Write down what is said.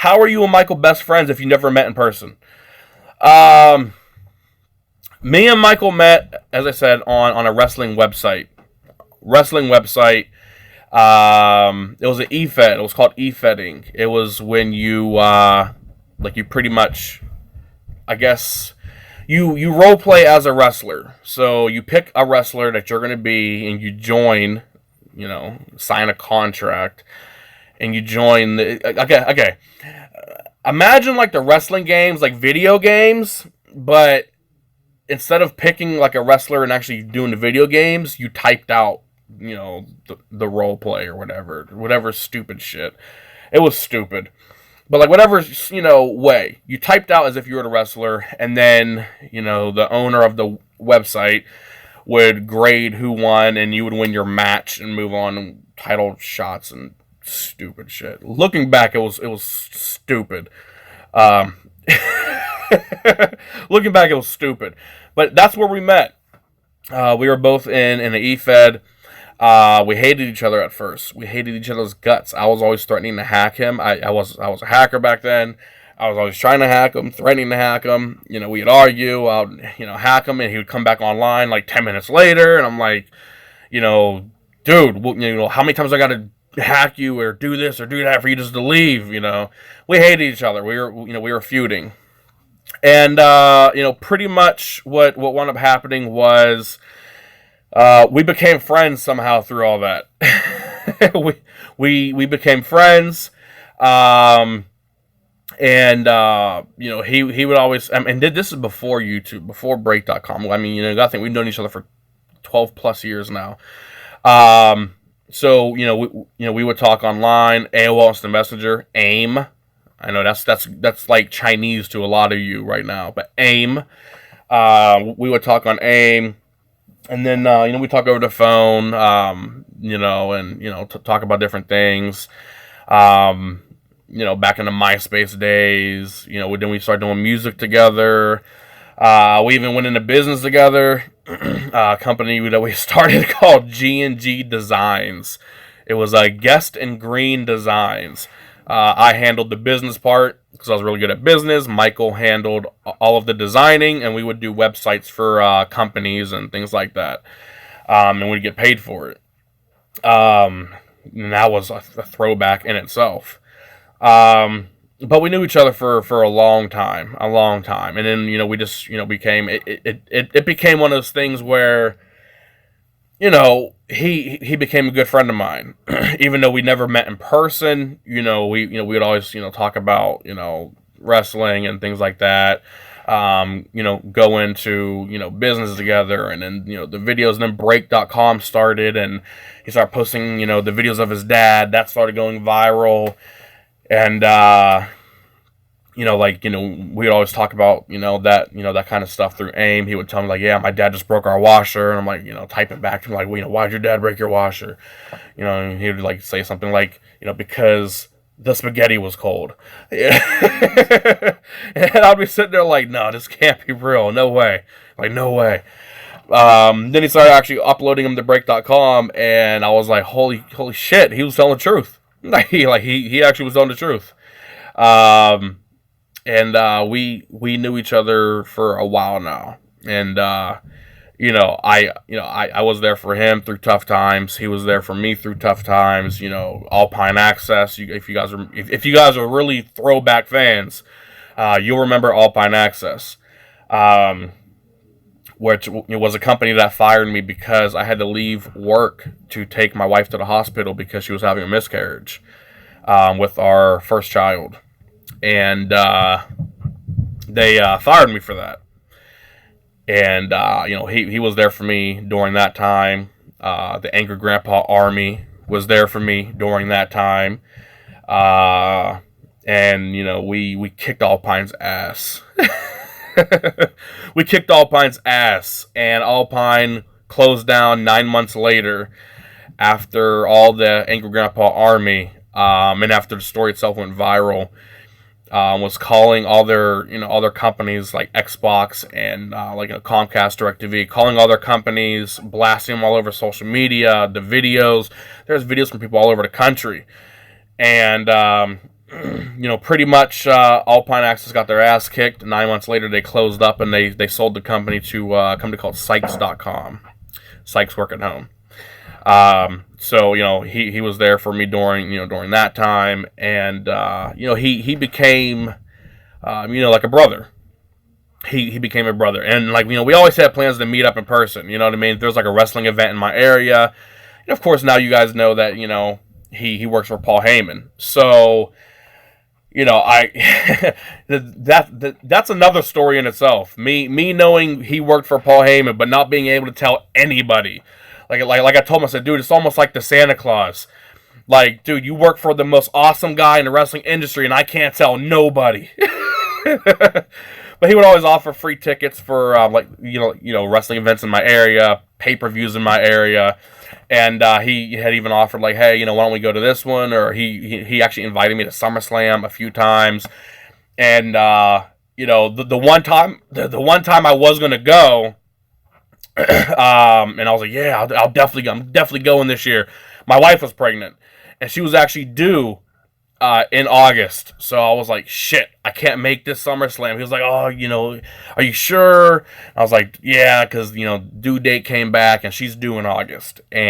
How are you and Michael best friends if you never met in person? Um, Me and Michael met, as I said, on a wrestling website. Wrestling website. It was an e-fed. It was called e-fedding. It was when you like you pretty much, I guess, you role play as a wrestler. So you pick a wrestler that you're going to be, and you join. Sign a contract, and you join the. Okay. Imagine like the wrestling games, like video games, but instead of picking like a wrestler and actually doing the video games, you typed out, the role play or whatever stupid shit. It was stupid. But like whatever, way. You typed out as if you were the wrestler, and then, the owner of the website would grade who won, and you would win your match and move on and title shots and stupid shit. Looking back, it was stupid. Um, Looking back, it was stupid. But that's where we met. We were both in the E-Fed. We hated each other at first. We hated each other's guts. I was always threatening to hack him. I was a hacker back then. I was always trying to hack him, threatening to hack him. We'd argue. Hack him, and he would come back online like 10 minutes later, and I'm like, dude, how many times I got to hack you or do this or do that for you just to leave? We hated each other. We were feuding. And pretty much what wound up happening was we became friends somehow through all that. we became friends, and he would always, and this is before YouTube, before Break.com. I mean, I think we've known each other for 12 plus years now. So we would talk online, AOL Instant Messenger, AIM. I know that's like Chinese to a lot of you right now, but AIM. We would talk on AIM, and then we talk over the phone, talk about different things. Back in the MySpace days, then we started doing music together. We even went into business together. A company that we started called G&G Designs. It was Guest and Green Designs. I handled the business part because I was really good at business. Michael handled all of the designing, and we would do websites for companies and things like that. And we'd get paid for it. And that was a throwback in itself. But we knew each other for a long time. And then, we just, became, it became one of those things where, he became a good friend of mine, even though we never met in person. We would always, talk about, wrestling and things like that. Go into, business together, and then, the videos, and then Break.com started, and he started posting, the videos of his dad. That started going viral. And, we'd always talk about, that kind of stuff through AIM. He would tell me, like, yeah, my dad just broke our washer. And I'm like, typing back to him, like, well, why'd your dad break your washer? And he would, like, say something like, because the spaghetti was cold. And I'd be sitting there like, no, this can't be real. No way. Like, no way. Then he started actually uploading them to Break.com, and I was like, holy shit, he was telling the truth. he actually was telling the truth. And we knew each other for a while now, and I was there for him through tough times. He was there for me through tough times. Alpine Access. If you guys are really throwback fans, you'll remember Alpine Access, which was a company that fired me because I had to leave work to take my wife to the hospital because she was having a miscarriage with our first child. And they fired me for that. And he was there for me during that time. The Angry Grandpa Army was there for me during that time. And we kicked Alpine's ass. We kicked Alpine's ass, and Alpine closed down 9 months later after all the Angry Grandpa Army, and after the story itself went viral. Was calling all their companies like Xbox and Comcast, DirecTV, calling all their companies, blasting them all over social media. The videos, there's videos from people all over the country, and pretty much Alpine Access got their ass kicked. 9 months later, they closed up and they sold the company to a company called Sykes.com. Sykes Work at Home. So he was there for me during that time, and he became like a brother. He became a brother, and we always had plans to meet up in person. You know what I mean? If there's like a wrestling event in my area, and of course now you guys know that he works for Paul Heyman. So I that's another story in itself. Me knowing he worked for Paul Heyman, but not being able to tell anybody. Like I told him, I said, dude, it's almost like the Santa Claus. Like, dude, you work for the most awesome guy in the wrestling industry, and I can't tell nobody. But he would always offer free tickets for wrestling events in my area, pay-per-views in my area, and he had even offered like, hey, why don't we go to this one? Or he actually invited me to SummerSlam a few times, and the one time I was gonna go, and I was like, yeah, I'm definitely going this year. My wife was pregnant, and she was actually due in August. So I was like, shit, I can't make this SummerSlam. He was like, oh, are you sure? I was like, yeah, because, due date came back and she's due in August. And